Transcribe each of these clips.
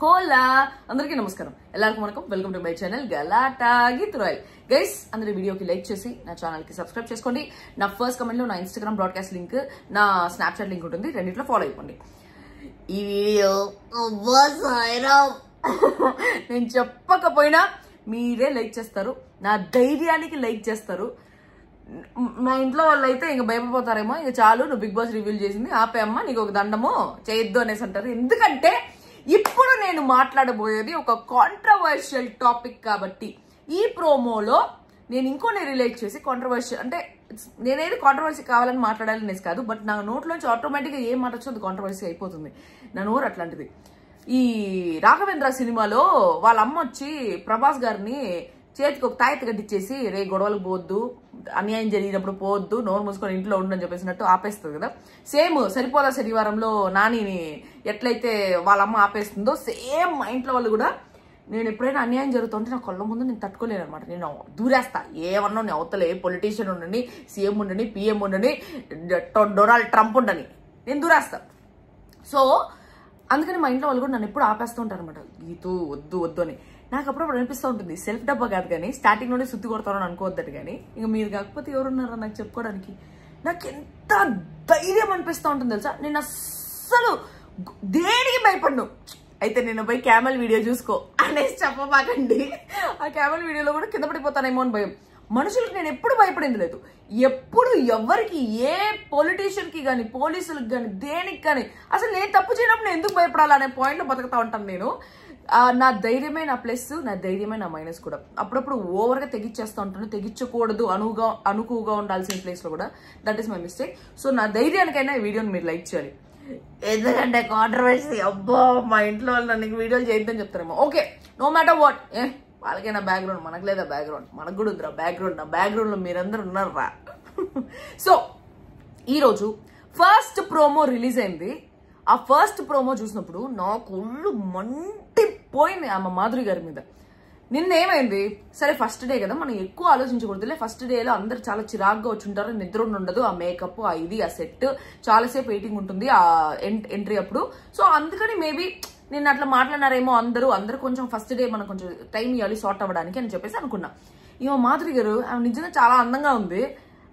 హోలా అందరికీ నమస్కారం ఎల్లరికీ వనకం welcome to my channel Galatta Geeth Royal guys అందరి వీడియోకి లైక్ చేసి నా ఛానల్ కి సబ్స్క్రైబ్ చేసుకోండి నా ఫస్ట్ కమెంట్ లో నా ఇన్‌స్టాగ్రామ్ బ్రాడ్‌కాస్ట్ లింక్ నా స్నాప్‌చాట్ లింక్ ఉంటుంది రెండిట్లో ఫాలో అయిపోండి ఈ వీడియో నేను చెప్పకపోయినా మీరే లైక్ చేస్తారు నా ధైర్యానికి లైక్ చేస్తారు మా ఇంట్లో వాళ్ళు అయితే ఇంక భయపడిపోతారేమో ఇక చాలు నువ్వు బిగ్ బాస్ రివ్యూల్ చేసింది ఆపే అమ్మ నీకు ఒక దండము చేయొద్దు అనేసి అంటారు ఎందుకంటే ఇప్పుడు నేను మాట్లాడబోయేది ఒక కాంట్రవర్షియల్ టాపిక్ కాబట్టి ఈ ప్రోమోలో నేను ఇంకోనే రిలేట్ చేసి కాంట్రవర్షియల్ అంటే నేనేది కాంట్రవర్సీ కావాలని మాట్లాడాలనేసి కాదు బట్ నా నోట్లోంచి ఆటోమేటిక్గా ఏం మాట్లాడచ్చు అది కాంట్రవర్సీ అయిపోతుంది నా నోరు అట్లాంటిది ఈ రాఘవేంద్ర సినిమాలో వాళ్ళ అమ్మ వచ్చి ప్రభాస్ గారిని చేతికి ఒక తాయెత్తు కట్టించేసి రే గొడవలకు పోవద్దు అన్యాయం జరిగినప్పుడు పోవద్దు నోరు మూసుకొని ఇంట్లో ఉండని చెప్పేసినట్టు ఆపేస్తుంది కదా సేమ్ సరిపోదా శనివారంలో నానిని ఎట్లయితే వాళ్ళ అమ్మ ఆపేస్తుందో సేమ్ మా ఇంట్లో వాళ్ళు కూడా నేను ఎప్పుడైనా అన్యాయం జరుగుతుంటే నా కళ్ళ ముందు నేను తట్టుకోలేను అనమాట నేను దూరేస్తా ఏమన్నా నేను అవతలే పొలిటీషియన్ ఉండని సీఎం ఉండని పిఎం ఉండని డొనాల్డ్ ట్రంప్ ఉండని నేను దూరేస్తా సో అందుకని మా ఇంట్లో వాళ్ళు కూడా నన్ను ఎప్పుడు ఆపేస్తూ ఉంటారు అనమాట గీతూ వద్దు వద్దు అని నాకు అప్పుడప్పుడు అనిపిస్తూ ఉంటుంది సెల్ఫ్ డబ్బా కాదు కానీ స్టార్టింగ్ నుండి సుత్తి కొడతారని అనుకోవద్దు కానీ ఇంక మీరు కాకపోతే ఎవరున్నారో నాకు చెప్పుకోవడానికి నాకు ఎంత ధైర్యం అనిపిస్తూ ఉంటుంది తెలుసా నేను అస్సలు దేనికి భయపడ్ను అయితే నేను పోయి క్యామెల్ వీడియో చూసుకో అనేసి చెప్పబాకండి ఆ క్యామెల్ వీడియోలో కూడా కింద పడిపోతానేమో అని భయం మనుషులకు నేను ఎప్పుడు భయపడింది లేదు ఎప్పుడు ఎవరికి ఏ పొలిటీషియన్కి కానీ పోలీసులకు కానీ దేనికి కానీ అసలు నేను తప్పు చేయనప్పుడు నేను ఎందుకు భయపడాలనే పాయింట్లో బతుకుతా ఉంటాను నేను నా ధైర్యమే నా ప్లస్ నా ధైర్యమే నా మైనస్ కూడా అప్పుడప్పుడు ఓవర్గా తెగిచ్చేస్తూ ఉంటాను తెగించకూడదు అనుకువగా ఉండాల్సిన ప్లేస్లో కూడా that is my mistake so నా ధైర్యానికైనా ఈ వీడియోని మీరు లైక్ చేయాలి ఎందుకంటే కాంట్రవర్సీ అబ్బో మా ఇంట్లో వాళ్ళు నన్ను వీడియోలు చేయొద్దని చెప్తారేమో ఓకే నో మ్యాటర్ వాట్ వాళ్ళకైనా బ్యాక్గ్రౌండ్ మనకు లేదా బ్యాక్గ్రౌండ్ మనకు కూడా ఉందిరా బ్యాక్గ్రౌండ్ నా బ్యాక్గ్రౌండ్లో మీరందరూ ఉన్నారా సో ఈరోజు ఫస్ట్ ప్రోమో రిలీజ్ అయింది ఆ ఫస్ట్ ప్రోమో చూసినప్పుడు నాకు ఒళ్ళు మంటిపోయింది ఆమె మాధురి గారి మీద నిన్నేమైంది సరే ఫస్ట్ డే కదా మనం ఎక్కువ ఆలోచించకూడదులే ఫస్ట్ డేలో అందరు చాలా చిరాగ్గా వచ్చి ఉంటారు నిద్ర ఉండదు ఆ మేకప్ ఆ ఇది ఆ సెట్ చాలాసేపు వెయిటింగ్ ఉంటుంది ఆ ఎంట్రీ అప్పుడు సో అందుకని మేబీ నేను అట్లా మాట్లాడినారేమో అందరూ కొంచెం ఫస్ట్ డే మనం కొంచెం టైం ఇవ్వాలి సార్ట్ అవ్వడానికి అని చెప్పేసి అనుకున్నా ఈమె మాధురి గారు ఆమె నిజంగా చాలా అందంగా ఉంది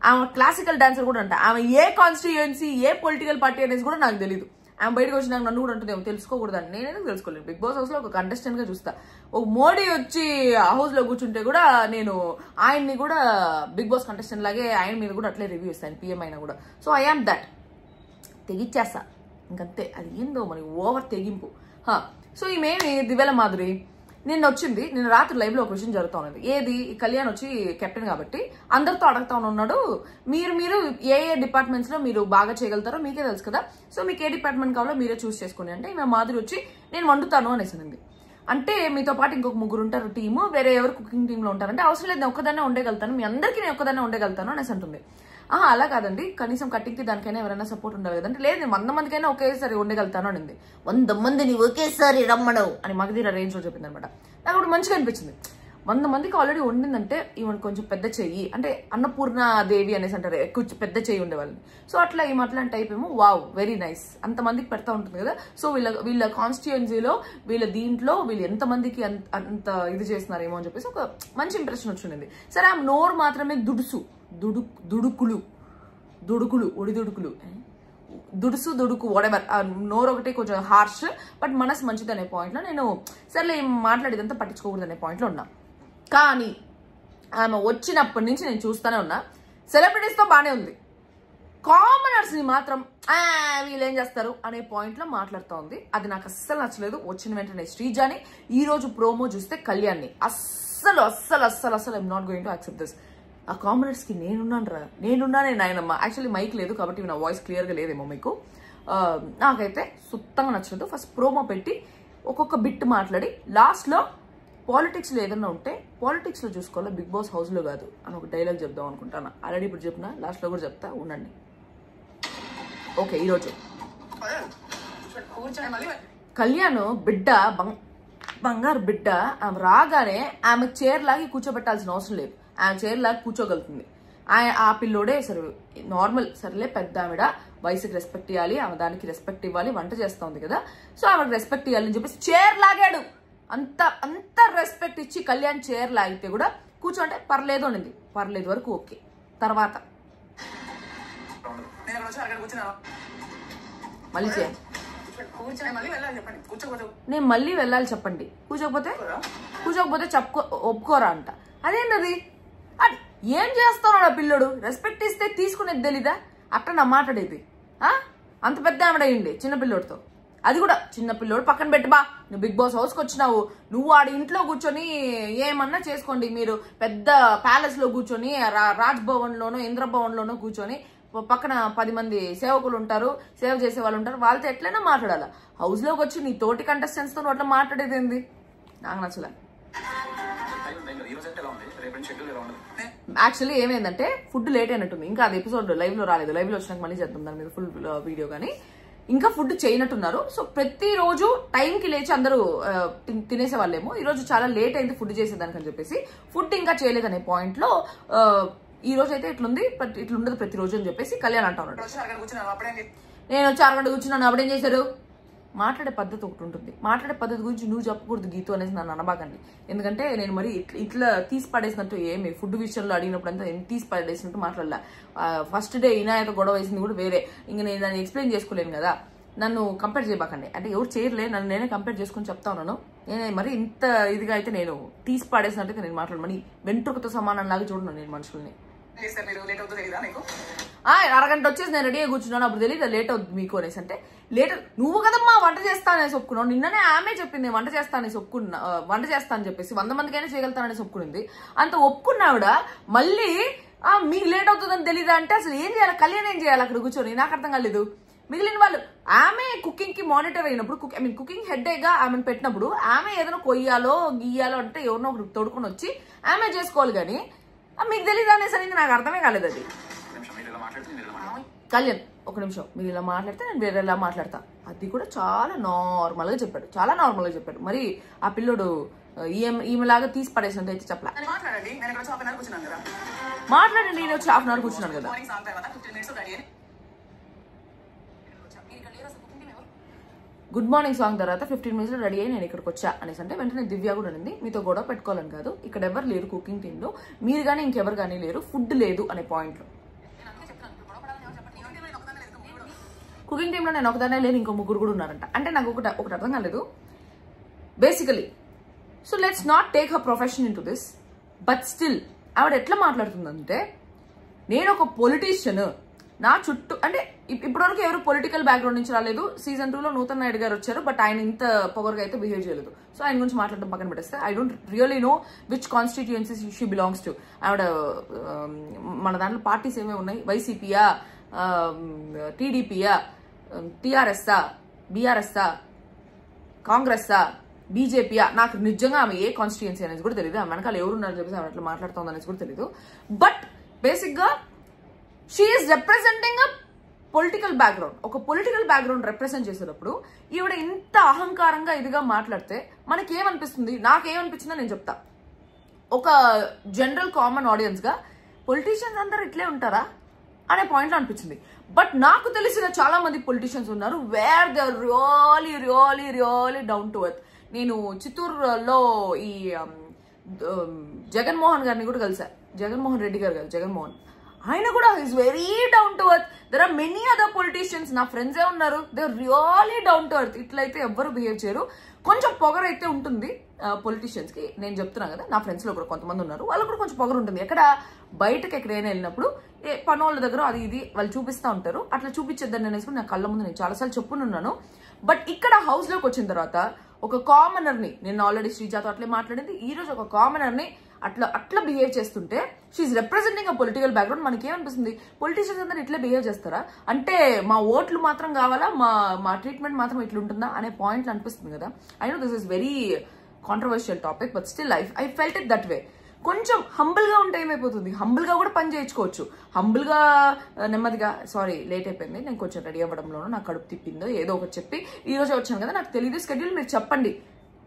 ఆమె క్లాసికల్ డాన్సర్ కూడా అంట ఆమె ఏ కాన్స్టిట్యూయన్సీ ఏ పొలిటికల్ పార్టీ అనేది కూడా నాకు తెలియదు ఆమె బయటకు వచ్చినాక నన్ను కూడా అంటుందేమో తెలుసుకోకూడదని నేనేదో తెలుసుకోలేదు బిగ్ బాస్ హౌస్ లో ఒక కంటెస్టెంట్ గా చూస్తా ఒక మోడీ వచ్చి హౌస్ లో కూర్చుంటే కూడా నేను ఆయన్ని కూడా బిగ్ బాస్ కంటెస్టెంట్ లాగే ఆయన మీద కూడా అట్లే రివ్యూ ఇస్తాను పిఎం అయినా కూడా సో ఐ ఆమ్ దట్ తెగిచ్చేస్తా ఇంకంతే అది ఏందో మనకి ఓవర్ తెగింపు సో ఈమెమి దివ్యల మాధురి నిన్న వచ్చింది నిన్న రాత్రి లైవ్ లో ఒక విషయం జరుగుతూ ఉన్నది ఏది కళ్యాణ్ వచ్చి కెప్టెన్ కాబట్టి అందరితో అడుగుతా ఉన్నాడు మీరు ఏ డిపార్ట్మెంట్స్ లో మీరు బాగా చేయగలుగుతారో మీకే తెలుసు కదా సో మీకు ఏ డిపార్ట్మెంట్ కావాలో మీరే చూస్ చేసుకోండి అంటే ఈమె మాధురి వచ్చి నేను వండుతాను అనేసింది అంటే మీతో పాటు ఇంకొక ముగ్గురు ఉంటారు టీము వేరే ఎవరు కుకింగ్ టీంలో ఉంటారంటే అవసరం లేదు నేను ఒక్కదాన్నే ఉండగలుగుతాను మీ అందరికీ నేను ఒక్కదాన్నే ఉండగలుగుతాను అనేసి అంటుంది అలా కాదండి కనీసం కట్టింగ్కి దానికైనా ఎవరైనా సపోర్ట్ ఉండాలి కదంటే లేదు నేను 100 మందికైనా ఒకేసారి ఉండగలుగుతాను అనింది 100 మందిని ఒకేసారి రమ్మడవు అని మగధీర రేంజ్ లో చెప్పింది అనమాట నాకు ఇప్పుడు మంచిగా అనిపించింది 100 మందికి ఆల్రెడీ వండిందంటే ఈమెను కొంచెం పెద్ద చెయ్యి అంటే అన్నపూర్ణ దేవి అనేసి అంటారు ఎక్కువ పెద్ద చెయ్యి ఉండేవాళ్ళని సో అట్లా ఈమె అట్లాంటి టైప్ ఏమో వావ్ వెరీ నైస్ అంతమందికి పెడతా ఉంటుంది కదా సో వీళ్ళ కాన్స్టిట్యుయెన్సీలో వీళ్ళ దీంట్లో వీళ్ళు ఎంతమందికి అంత ఇది చేస్తున్నారేమో అని చెప్పేసి ఒక మంచి ఇంప్రెషన్ వచ్చింది సరే ఆ నోరు మాత్రమే దుడుకు వాడెవర్ నోరు ఒకటి కొంచెం హార్ష్ బట్ మనసు మంచిది అనే పాయింట్లో నేను సర్లే మాట్లాడేదంతా పట్టించుకోకూడదు అనే పాయింట్లో ఉన్నా కానీ ఆమె వచ్చినప్పటి నుంచి నేను చూస్తూనే ఉన్నా సెలబ్రిటీస్తో బాగానే ఉంది కామనర్స్ని మాత్రం వీళ్ళు ఏం చేస్తారు అనే పాయింట్లో మాట్లాడుతూ ఉంది అది నాకు అస్సలు నచ్చలేదు వచ్చిన వెంటనే శ్రీజాని ఈ రోజు ప్రోమో చూస్తే కళ్యాణ్ని అస్సలు I'm not going to accept this ఆ కామనర్స్కి నేనున్నానే నాయనమ్మ యాక్చువల్లీ మైక్ లేదు కాబట్టి నా వాయిస్ క్లియర్గా లేదేమో మీకు నాకైతే సుత్తంగా నచ్చలేదు ఫస్ట్ ప్రోమో పెట్టి ఒక్కొక్క బిట్ మాట్లాడి లాస్ట్లో పాలిటిక్స్లో ఏదన్నా ఉంటే పాలిటిక్స్లో చూసుకోవాలి బిగ్ బాస్ హౌస్లో కాదు అని ఒక డైలాగ్ చెప్దాం అనుకుంటాను ఆల్రెడీ ఇప్పుడు చెప్పిన లాస్ట్లో కూడా చెప్తా ఉండండి ఓకే ఈరోజు కళ్యాణ్ బిడ్డ బంగారు బిడ్డ ఆమె రాగానే ఆమె చైర్ లాగి కూర్చోబెట్టాల్సిన అవసరం లేదు ఆమె చైర్ లాగా కూర్చోగలుగుతుంది ఆ పిల్లోడే సరే నార్మల్ సరేలే పెద్ద ఆవిడ వయసుకి రెస్పెక్ట్ ఇవ్వాలి, ఆమె దానికి రెస్పెక్ట్ ఇవ్వాలి, వంట చేస్తా ఉంది కదా, సో ఆమెకు రెస్పెక్ట్ ఇవ్వాలని చెప్పేసి చైర్ లాగాడు. అంత రెస్పెక్ట్ ఇచ్చి కళ్యాణ్ చైర్ లాగితే కూడా కూర్చోంటే పర్లేదు అనింది. పర్లేదు వరకు ఓకే. తర్వాత మళ్ళీ చేయాలి, నేను మళ్ళీ వెళ్ళాలి చెప్పండి. కూర్చోకపోతే ఒప్పుకోరా అంట. అదేంటది? అది ఏం చేస్తున్నాడు ఆ పిల్లడు? రెస్పెక్ట్ ఇస్తే తీసుకునేది తెలీదా? అట్లా నా మాట్లాడేది అంత పెద్ద ఆవిడయింది చిన్నపిల్లోడితో. అది కూడా చిన్నపిల్లోడు పక్కన పెట్టి బా, నువ్వు బిగ్ బాస్ హౌస్కి వచ్చినావు, నువ్వు ఆడి ఇంట్లో కూర్చొని ఏమన్నా చేసుకోండి, మీరు పెద్ద ప్యాలెస్ లో కూర్చొని రాజ్ భవన్ లోనో ఇంద్రభవన్ లోనో కూర్చొని పక్కన 10 మంది సేవకులు ఉంటారు, సేవ చేసే వాళ్ళు ఉంటారు, వాళ్ళతో ఎట్లయినా మాట్లాడాలా. హౌస్ లోకి వచ్చి నీ తోటి కంటెస్టెంట్స్ తో అట్లా మాట్లాడేది ఏంది? నాకు నచ్చలే. యాక్చువల్లీ ఏమైందంటే ఫుడ్ లేట్ అయినట్టుంది, ఇంకా అది ఎపిసోడ్ లైవ్ లో రాలేదు. లైవ్ లో వచ్చినాక మళ్ళీ చేద్దాం దాని మీద ఫుల్ వీడియో. కానీ ఇంకా ఫుడ్ చేయనట్టున్నారు. సో ప్రతిరోజు టైంకి లేచి అందరూ తినేసే వాళ్ళేమో, ఈ రోజు చాలా లేట్ అయింది ఫుడ్ చేసేదానికి అని చెప్పేసి ఫుడ్ ఇంకా చేయలేదనే పాయింట్ లో ఈ రోజు అయితే ఇట్లుంది, ఇట్లుండదు ప్రతిరోజు అని చెప్పేసి కళ్యాణ్ అంటా ఉన్నాడు. నేను వచ్చి 6 గంటలు కూర్చున్నాను, అప్పుడేం చేశారు? మాట్లాడే పద్ధతి ఒకటి ఉంటుంది. మాట్లాడే పద్ధతి గురించి నువ్వు చెప్పకూడదు గీతు అనేసి నన్ను అనబాకండి. ఎందుకంటే నేను మరి ఇట్లా తీసి పడేసినట్టు ఏమి ఫుడ్ విషయంలో అడిగినప్పుడు అంతా తీసి పడేసినట్టు మాట్లాడలే. ఫస్ట్ డే ఇనాయతో గొడవ వేసింది కూడా వేరే, ఇంక నేను దాన్ని ఎక్స్ప్లెయిన్ చేసుకోలేను కదా. నన్ను కంపేర్ చేయబాకండి. అంటే ఎవరు చేయలే, నన్ను నేనే కంపేర్ చేసుకుని చెప్తా ఉన్నాను. నేనే మరి ఇంత ఇదిగా అయితే నేను తీసి పడేసినట్టుగా నేను మాట్లాడమని వెంట్రుకతో సమానం లాగా చూడను నేను మనుషుల్ని. 6 గంటలు వచ్చేసి నేను రెడీగా కూర్చున్నాను, అప్పుడు తెలియదు లేట్ అవుతుంది మీకు అనేసి. అంటే లేట్ నువ్వు కదమ్మా వంట చేస్తానని ఒప్పుకున్నావు. నిన్ననే ఆమె చెప్పింది వంట చేస్తానని వంట చేస్తానని చెప్పేసి 100 మందికైనా చేయగలుగుతానని ఒప్పుకునింది. అంత ఒప్పుకున్నావిడ మళ్ళీ మీకు లేట్ అవుతుందని తెలీదా అంటే అసలు ఏం చేయాలి? కళ్యాణ్ ఏం చేయాలి అక్కడ కూర్చొని? నాకు అర్థం కాలేదు. మిగిలిన వాళ్ళు ఆమె కుకింగ్ కి మానిటర్ అయినప్పుడు, కుకింగ్ హెడ్ గా ఆమెను పెట్టినప్పుడు ఆమె ఏదైనా కొయ్యాలో గీయాలో అంటే ఎవరినో ఒకరు తోడుకొని వచ్చి ఆమె చేసుకోవాలి. కానీ మీకు తెలీదు అనేసి అనేది నాకు అర్థమే కాలేదు. అది కళ్యాణ్ ఒక నిమిషం మీరు ఇలా మాట్లాడితే నేను వేరేలా మాట్లాడతా, అది కూడా చాలా నార్మల్ గా చెప్పాడు, చాలా నార్మల్ గా చెప్పాడు. మరి ఆ పిల్లోడు ఈమెలాగా తీసి పడేసినట్టు అయితే చెప్పలే. మాట్లాడండి, నేను వచ్చి హాఫ్ అన్ అవర్ కూర్చున్నాను కదా. గుడ్ మార్నింగ్ సాంగ్ తర్వాత 15 minutes లో రెడీ అయ్యి నేను ఇక్కడికి వచ్చా అనేసి అంటే వెంటనే దివ్య కూడా ఉంది, మీతో గొడవ పెట్టుకోవాలని కాదు, ఇక్కడ ఎవరు లేరు కుకింగ్ టీమ్ లో, మీరు కానీ ఇంకెవరు కానీ లేరు, ఫుడ్ లేదు అనే పాయింట్ లో. కుకింగ్ టీమ్ లో నేను ఒకదానే లేదు, ఇంకో 3 కూడా ఉన్నారంట. అంటే నాకు ఒకటి అర్థం కాలేదు basically. So let's not take her profession in to this, but still ఆవిడ ఎట్లా మాట్లాడుతుందంటే, నేను ఒక పొలిటీషియన్, నా చుట్టూ అంటే ఇప్పటివరకు ఎవరు పొలిటికల్ బ్యాక్గ్రౌండ్ నుంచి రాలేదు. సీజన్ 2లో నూతన్ నాయుడు గారు వచ్చారు, బట్ ఆయన ఇంత పొగరుగా అయితే బిహేవ్ చేయలేదు. సో ఆయన గురించి మాట్లాడడం పక్కన పెట్టేస్తే, I don't really know which constituency she belongs to. ఆవిడ మన దాంట్లో పార్టీస్ ఏమేమి ఉన్నాయి, వైసీపీయా, టీడీపీయా, టీఆర్ఎస్ఆ, బీఆర్ఎస్ఆ, కాంగ్రెస్ఆ, బీజేపీయా, నాకు నిజంగా ఆమె ఏ కాన్స్టిట్యుయెన్సీ అనేది కూడా తెలియదు. ఆమె వెనకాల ఎవరున్నారని చెప్పేసి ఆమె అట్లా మాట్లాడుతుంది అనేసి కూడా తెలియదు. బట్ బేసిక్ గా she is representing a political background. ఒక పొలిటికల్ బ్యాక్గ్రౌండ్ రిప్రజెంట్ చేసేటప్పుడు ఈవిడ ఇంత అహంకారంగా ఇదిగా మాట్లాడితే మనకేమనిపిస్తుంది? నాకేమనిపించిందో నేను చెప్తా. ఒక జనరల్ కామన్ ఆడియన్స్ గా పొలిటీషియన్స్ అందరూ ఇట్లే ఉంటారా అనే పాయింట్ లో అనిపించింది. బట్ నాకు తెలిసిన చాలా మంది పొలిటీషియన్స్ ఉన్నారు where they are really really really down to earth. నేను చిత్తూరులో ఈ జగన్మోహన్ గారిని కూడా కలిసా. జగన్మోహన్ రెడ్డి గారు కాదు, జగన్మోహన్, ఆయన కూడా is very down to earth. There are many other politicians, నా ఫ్రెండ్సే ఉన్నారు, they are really down to earth. ఇట్లయితే ఎవ్వరు బిహేవ్ చేయరు. కొంచెం పొగరు అయితే ఉంటుంది పొలిటీషియన్స్ కి, నేను చెప్తున్నాను కదా. నా ఫ్రెండ్స్ లో కూడా కొంతమంది ఉన్నారు, వాళ్ళకు కూడా కొంచెం పొగరు ఉంటుంది. ఎక్కడ బయటకు ఎక్కడైనా వెళ్ళినప్పుడు పనోళ్ళ దగ్గర అది ఇది వాళ్ళు చూపిస్తూ ఉంటారు, అట్లా చూపించేద్దని అనేసి నా కళ్ళ ముందు నేను చాలాసార్లు చెప్పునున్నాను. బట్ ఇక్కడ హౌస్ లోకి వచ్చిన తర్వాత ఒక కామనర్ ని, నేను ఆల్రెడీ శ్రీజాతో అట్లే మాట్లాడింది, ఈ రోజు ఒక కామనర్ ని అట్లా బిహేవ్ చేస్తుంటే she representing a political background. మనకి ఏమనిపిస్తుంది, పొలిటీషియన్స్ అందరూ ఇట్లా బిహేవ్ చేస్తారా అంటే మా ఓట్లు మాత్రం కావాలా, మా ట్రీట్మెంట్ మాత్రం ఇట్లా ఉంటుందా అనే పాయింట్లు అనిపిస్తుంది కదా. I know this is very controversial topic, but still I felt it that way. కొంచెం హంబుల్ గా ఉంటే ఏమైపోతుంది, హంబుల్ గా కూడా పని చేయించుకోవచ్చు. హంబుల్ గా నెమ్మదిగా, సారీ లేట్ అయిపోయింది, నేను కొంచెం రెడీ అవ్వడంలోనూ నాకు కడుపు తిప్పిందో ఏదో ఒకటి చెప్పి ఈ రోజు వచ్చాను కదా, నాకు తెలియదు స్కెడ్యూల్, మీరు చెప్పండి.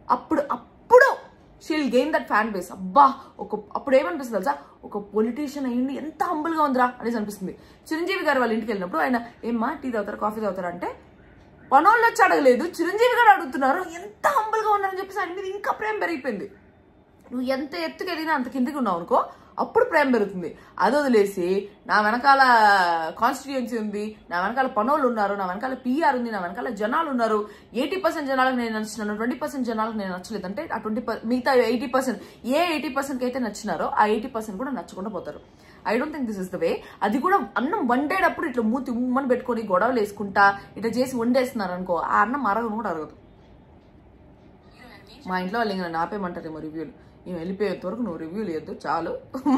అప్పుడు she'll gain that fan base. అబ్బా అప్పుడు ఏమనిపిస్తుంది తెలుసా, ఒక పొలిటీషియన్ అయ్యింది ఎంత హంబుల్గా ఉందిరా అనేసి అనిపిస్తుంది. చిరంజీవి గారు వాళ్ళ ఇంటికి వెళ్ళినప్పుడు ఆయన ఏమ్మా టీ తాగుతారా కాఫీ తాగుతారా అంటే పనోళ్ళు వచ్చి అడగలేదు, చిరంజీవి గారు అడుగుతున్నారు, ఎంత హంబుల్గా ఉన్నారని చెప్పేసి ఆయన మీద ఇంకా ప్రేమ పెరిగిపోయింది. నువ్వు ఎంత ఎత్తుకు ఎదిగినా అంత కిందికి ఉన్నావు అనుకో, అప్పుడు ప్రేమ పెరుగుతుంది. అది వదిలేసి నా వెనకాల కాన్స్టిట్యుయెన్సీ ఉంది, నా వెనకాల పనులు ఉన్నారు, నా వెనకాల పిఆర్ ఉంది, నా వెనకాల జనాలు ఉన్నారు, 80% జనాలకు నేను నచ్చినాను, 20% జనాలకు నేను నచ్చలేదంటే ఆ 20% మిగతా 80% ఏ 80%కి అయితే నచ్చినారో ఆ 80% కూడా నచ్చకుండా పోతారు. I don't think this is the way. అది కూడా అన్నం వండేటప్పుడు ఇట్లా మూతి ఉమ్మని పెట్టుకొని గొడవలు వేసుకుంటా ఇట్లా చేసి వండేస్తున్నారు అనుకో, ఆ అన్నం అరగను కూడా అరగదు. మా ఇంట్లో వాళ్ళు ఇంకా నన్ను ఆపేయమంటారేమో రివ్యూలు. మేము వెళ్ళిపోయేంత వరకు నువ్వు రివ్యూలు ఇవ్వద్దు చాలు,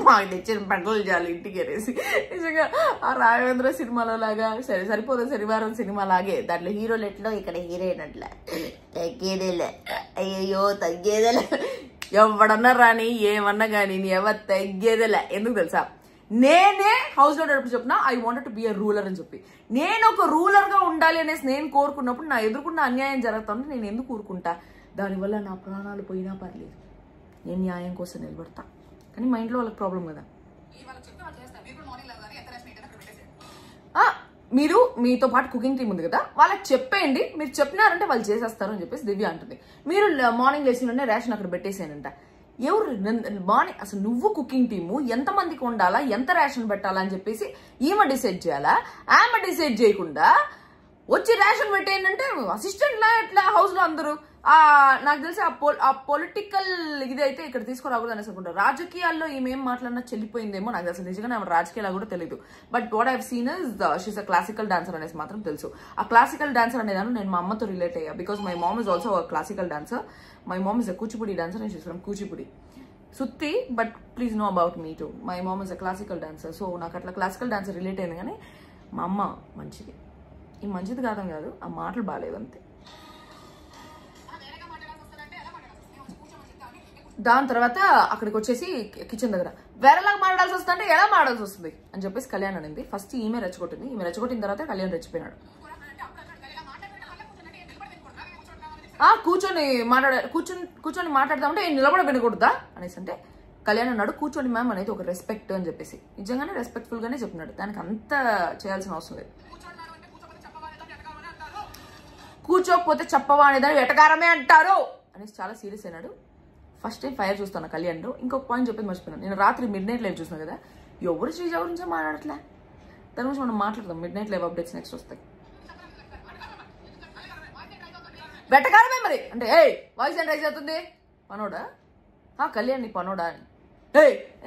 మాకు తెచ్చిన పంటలు చాలు ఇంటికి అనేసి. నిజంగా ఆ రాఘవేంద్ర సినిమాలో లాగా సరిపోదు శనివారం సినిమా లాగే దాంట్లో హీరోలు ఎట్లో ఇక్కడ హీరోయిన్ అట్లా తగ్గేదేలే, అయ్యో తగ్గేదేలే, ఎవడన్నా రాని ఏమన్నా కానీ నీ ఎవరు తగ్గేదేలే. ఎందుకు తెలుసా, నేనే హౌస్ లో నడుపు చెప్పిన I wanted to be a ruler అని చెప్పి, నేను ఒక రూలర్ గా ఉండాలి అనేసి నేను కోరుకున్నప్పుడు నా ఎదుర్కొన్న అన్యాయం జరుగుతుంది, నేను ఎందుకు ఊరుకుంటా? దానివల్ల నా ప్రాణాలు పోయినా పర్లేదు, నేను న్యాయం కోసం నిలబడతా. కానీ మా ఇంట్లో వాళ్ళకి ప్రాబ్లం కదా. మీరు మీతో పాటు కుకింగ్ టీం ఉంది కదా, వాళ్ళకి చెప్పేయండి, మీరు చెప్పినారంటే వాళ్ళు చేసేస్తారు అని చెప్పేసి దివ్య అంటుంది. మీరు మార్నింగ్ లేచిన రేషన్ అక్కడ పెట్టేసానంట. ఎవరు మార్నింగ్ అసలు నువ్వు కుకింగ్ టీము ఎంతమందికి ఉండాలా, ఎంత రేషన్ పెట్టాలా అని చెప్పేసి ఈమె డిసైడ్ చేయాలా? ఆమె డిసైడ్ చేయకుండా వచ్చి రేషన్ పెట్టేయండి అసిస్టెంట్ లా ఎట్లా హౌస్ లో అందరూ. నాకు తెలిసి ఆ పొలిటికల్ ఇదైతే ఇక్కడ తీసుకురాకూడదు అనేసి అనుకుంటారు. రాజకీయాల్లో ఈమెం మాట్లాడినా చెల్లిపోయిందేమో నాకు అసలు నిజంగా ఆమె రాజకీయాలు కూడా తెలియదు. But what I've seen is she's a classical dancer అనేసి మాత్రం తెలుసు. ఆ క్లాసికల్ డాన్సర్ అనేదాన్ని నేను మా అమ్మతో రిలేట్ అయ్యా, because my mom is also classical dancer. My mom is a Kuchipudi dancer and she's from Kuchipudi సుత్తి, but please know about me too. My mom is a classical dancer. So నాకు అట్లా classical dancer relate అయింది. కానీ మా అమ్మ మంచిది, ఈ మంచిది కాదు ఆ మాటలు బాగాలేదు అంతే. దాని తర్వాత అక్కడికి వచ్చేసి కిచెన్ దగ్గర వేరేలాగా మాట్లాడాల్సి వస్తుందంటే ఎలా మాట్లాడాల్సి వస్తుంది అని చెప్పేసి కళ్యాణ్ అనింది. ఫస్ట్ ఈమె రెచ్చగొట్టింది, ఈమె రెచ్చగొట్టిన తర్వాత కళ్యాణ్ రెచ్చిపోయినాడు. కూర్చొని మాట్లాడదామంటే నిలబడ వినకూడదా అనేసి అంటే కళ్యాణ్ అన్నాడు కూర్చోండి మ్యామ్ అనేది ఒక రెస్పెక్ట్ అని చెప్పేసి. నిజంగానే రెస్పెక్ట్ఫుల్ గానే చెప్పినాడు, దానికి అంత చేయాల్సిన అవసరం లేదు. కూర్చోకపోతే చెప్పవా అనేదాన్ని వెటకారమే అంటారు అనేసి చాలా సీరియస్ అయినాడు. ఫస్ట్ టైం ఫైర్ చూస్తాను కళ్యాణ్లో. ఇంకొక పాయింట్ చెప్పేది మర్చిపోయినాను, నేను రాత్రి మిడ్ నైట్ లైవ్ చూసాను కదా, ఎవరు శ్రీజ గురించో మాట్లాడట్లే. దాని గురించి మనం మాట్లాడదాం, mid night live updates next వస్తాయి. వెటకారమే మరి అంటే ఏ వాయిస్ ఎంత రైజ్ అవుతుంది పనోడా కళ్యాణ్ నీ పనోడా అని.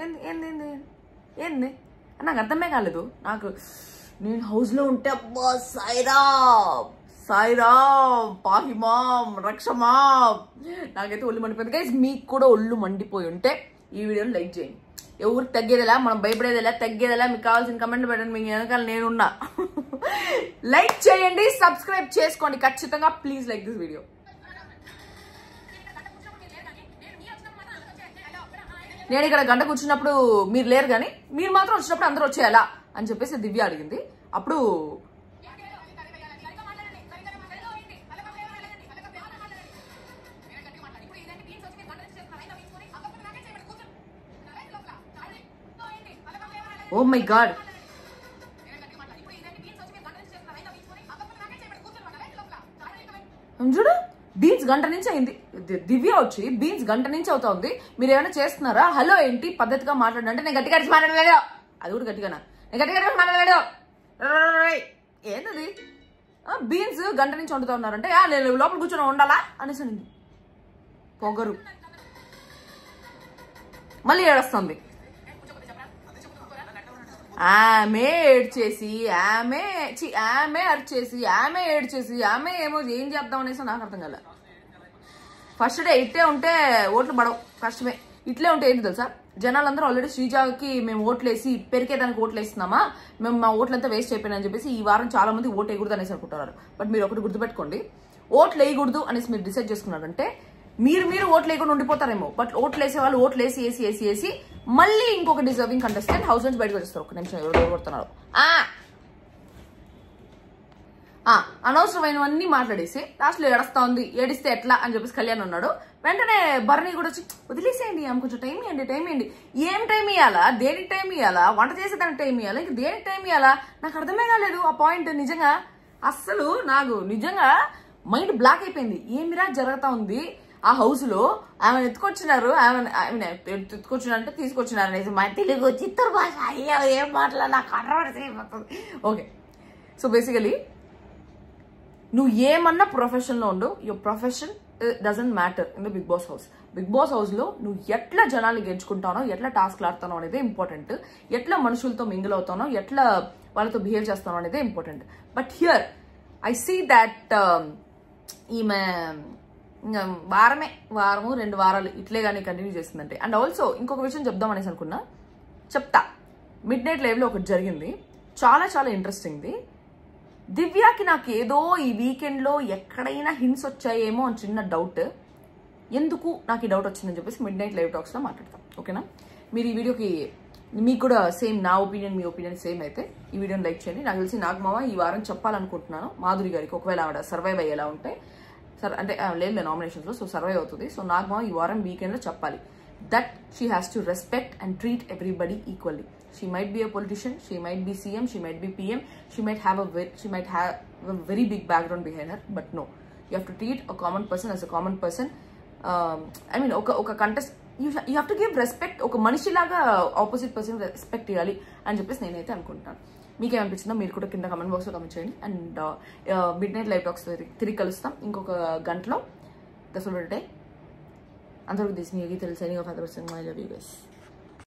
ఏంది ఏంది ఏంది ఏంది నాకు అర్థమే కాలేదు. నాకు నేను హౌస్లో ఉంటే అబ్బా సాయిరామ్ పాహిమాం రక్షమాం నాకైతే ఒళ్ళు మండిపోయింది. గైస్ మీకు కూడా ఒళ్ళు మండిపోయి ఉంటే ఈ వీడియోని లైక్ చేయండి. ఎవరు తగ్గేదిలా, మనం భయపడేదిలా, తగ్గేదిలా. మీకు కావాల్సిన కమెంట్లు పెట్టండి, మీకు వెనకాల నేనున్నా. లైక్ చేయండి, సబ్స్క్రైబ్ చేసుకోండి ఖచ్చితంగా. Please like this video. నేను ఇక్కడ గంట కూర్చున్నప్పుడు మీరు లేరు కానీ మీరు మాత్రం వచ్చినప్పుడు అందరూ వచ్చేయాలా అని చెప్పేసి దివ్య అడిగింది. అప్పుడు ఓ మై గాడ్, చూడు బీన్స్ గంట నుంచి అయింది, దివ్య వచ్చి బీన్స్ గంట నుంచి అవుతా ఉంది. మీరు ఏమైనా చేస్తున్నారా? హలో ఏంటి పద్ధతిగా మాట్లాడండి అంటే నేను గట్టిగా మాట్లాడలేడు, అది కూడా గట్టిగానా, నేను గట్టిగా మాట్లాడలేడు ఏంటది బీన్స్ గంట నుంచి వండుతా ఉన్నారంటే నేను లోపల కూర్చొని ఉండాలా అనేసి అనింది. పొగరు మళ్ళీ ఏడుస్తుంది. ఆమె ఏడ్చేసి ఆమె అరిచేసి ఆమె ఏడ్చేసి ఆమె ఏం చేద్దాం అనేసి నాకు అర్థం కాలే. ఫస్ట్ డే ఇట్లే ఉంటే ఓట్లు పడవు, కష్టమే. ఇట్లే ఉంటే ఏంటి తెలుసా, జనాలందరూ ఆల్రెడీ శ్రీజాకి మేము ఓట్లేసి పెరికేదానికి ఓట్లు వేస్తున్నామా, మేము మా ఓట్లంతా వేస్ట్ అయిపోయినా అని చెప్పేసి ఈ వారం చాలా మంది ఓటు వేయకూడదు అనేసి అనుకుంటున్నారు. బట్ మీరు ఒకటి గుర్తుపెట్టుకోండి, ఓట్లు వేయకూడదు అనేసి మీరు డిసైడ్ చేసుకున్నారంటే మీరు ఓట్లు వేయకుండా ఉండిపోతారేమో. బట్ ఓట్లు వేసే వాళ్ళు ఓట్లు వేసి మళ్ళీ ఇంకొక డిజర్వింగ్ కంటెస్టెంట్ హౌస్ నుంచి బయటకు వచ్చేస్తారు. ఒక నిమిషం ఎవరు కొడుతున్నారు అనవసరమైనవన్నీ మాట్లాడేసి లాస్ట్లో ఏడుస్తా ఉంది, ఏడిస్తే ఎట్లా అని చెప్పేసి కళ్యాణ్ అన్నాడు. వెంటనే భరణి కూడా వచ్చి వదిలేసేయండి, ఆమె కొంచెం టైం ఇవ్వండి. ఏం టైం ఇవ్వాలా, దేనికి టైం ఇవ్వాలా, వంట చేసేదానికి టైం ఇవ్వాలా, ఇంక దేనికి టైం ఇవ్వాలా, నాకు అర్థమే కాలేదు ఆ పాయింట్. నిజంగా అస్సలు నాకు నిజంగా మైండ్ బ్లాక్ అయిపోయింది. ఏమిరా జరుగుతా ఉంది ఆ హౌస్ లో, ఆమె ఎత్తుకొచ్చినారు, ఆమె ఎత్తుకొచ్చినారంటే తీసుకొచ్చినారు అనేసి మా తెలుగు చిత్తూరు భాష, అయ్యో ఏం మాటలా నాకు అర్థమైపోతుంది. ఓకే, సో బేసికలీ నువ్వు ఏమన్నా ప్రొఫెషన్లో ఉండు, your profession doesn't matter in the Bigg Boss house. Bigg Boss హౌస్లో నువ్వు ఎట్లా జనాలు గెలుచుకుంటానో, ఎట్లా టాస్క్లు ఆడతానో అనేది ఇంపార్టెంట్, ఎట్లా మనుషులతో మింగిల్ అవుతానో, ఎట్లా వాళ్ళతో బిహేవ్ చేస్తానో అనేది important. But here I see that ఈమె ఇంకా వారము 2 వారాలు ఇట్లే కానీ కంటిన్యూ చేస్తుందంటే. అండ్ ఆల్సో ఇంకొక విషయం చెప్దామనేసి అనుకున్నా, చెప్తా. మిడ్ నైట్ లైవ్లో ఒకటి జరిగింది, చాలా చాలా ఇంట్రెస్టింగ్ది. దివ్యాకి నాకు ఏదో ఈ వీకెండ్లో ఎక్కడైనా హింట్స్ వచ్చాయేమో అని చిన్న డౌట్. ఎందుకు నాకు ఈ డౌట్ వచ్చిందని చెప్పేసి మిడ్ నైట్ లైవ్ టాక్స్లో మాట్లాడతాం. ఓకేనా? మీరు ఈ వీడియోకి మీకు కూడా సేమ్ నా ఒపీనియన్ మీ ఒపీనియన్ సేమ్ అయితే ఈ వీడియోని లైక్ చేయండి. నాకు తెలిసి నాగమామ ఈ వారం చెప్పాలనుకుంటున్నాను మాధురి గారికి, ఒకవేళ ఆవిడ సర్వైవ్ అయ్యేలా ఉంటే. అంటే లేదు నామినేషన్స్లో, సో సర్వైవ్ అవుతుంది. సో నాగమామ ఈ వారం వీకెండ్లో చెప్పాలి that she has to respect and treat everybody equally. She might be a politician, she might be CM, she might be PM, she might have a very big background behind her, but no, you have to treat a common person as a common person. I mean, oka contest, you have to give respect. Oka manishilaga opposite person respect iyali ani cheppesi nenaithe anukuntunnanu. Meeku emanipichindho meer kuda kinda comment box lo comment cheyandi. And midnight live talks తిరిగి కలుస్తాం ఇంకొక గంటలో. That's all for today. Andaru this me signing off. I love you guys.